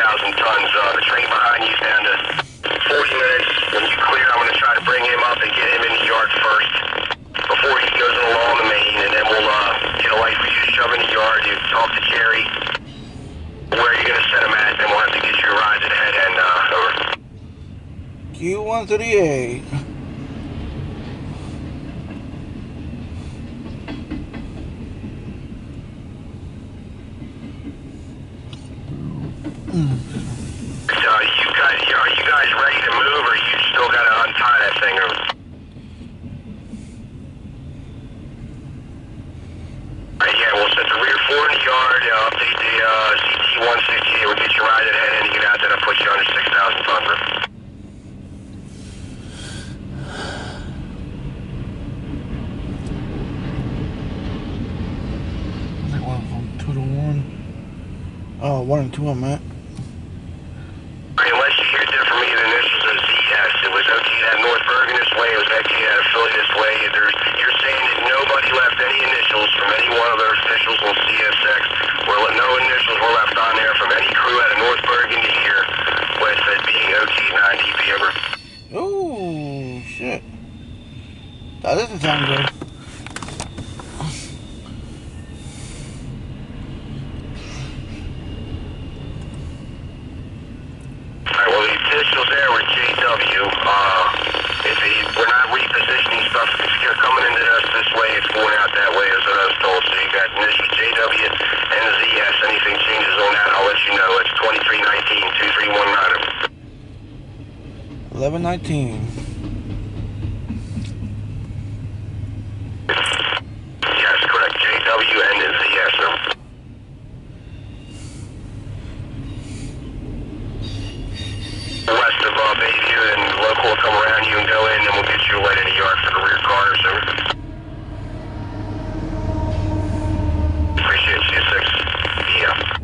tons. The train behind you is down to 40 minutes. When you clear, I'm going to try to bring him up and get him in the yard first before he goes along the main, and then we'll get a light for you to shove in the yard. You talk to Jerry where you're going to set him at, and we'll have to get you a ride to the head end. Over. Q138. Are you guys ready to move, or you still got to untie that thing? Yeah, we'll set the rear floor in the yard, update the CT-168, we'll get you right ahead and you get out there and put you under 6,000 tons. I think one from 2 to 1. Oh, 1 and 2 I'm at. Unless you hear different from me, the initials are ZS. It was OT at North Bergen this way, it was OT at Philly this way. You're saying that nobody left any initials from any one of their officials on CSX. No initials were left on there from any crew out of North Bergen to here, with it being OT 9DB, over. Oh, shit. That doesn't sound good. Officials there were JW. We're not repositioning stuff. If you're coming into us this way, it's going out that way, as I was told. So you got initials JW and ZS. Anything changes on that, I'll let you know. It's 2319-2319. 1119. Yes, correct. JW and ZS, sir. West of Bayview, and local will come around you and go in, and we'll get you away in the yard for the rear cars. So appreciate CSX. Yeah.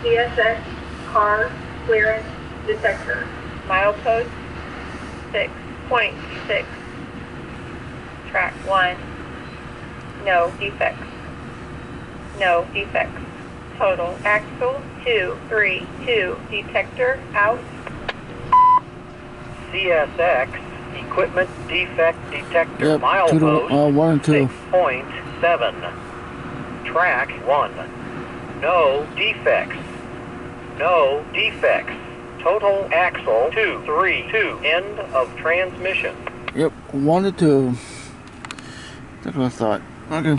CSX car clearance detector. Milepost 6.6. Track 1. No defects. No defects. Total axle 232. Detector out. CSX equipment defect detector. Yep, Milepost 1 and 2. 6.7. Track 1. No defects. No defects. Total axle 232. End of transmission. Yep, 1 to 2. That's what I thought. Okay.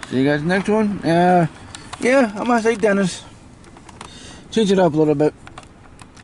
See you guys next one. Yeah, I'm gonna say Dennis. Change it up a little bit.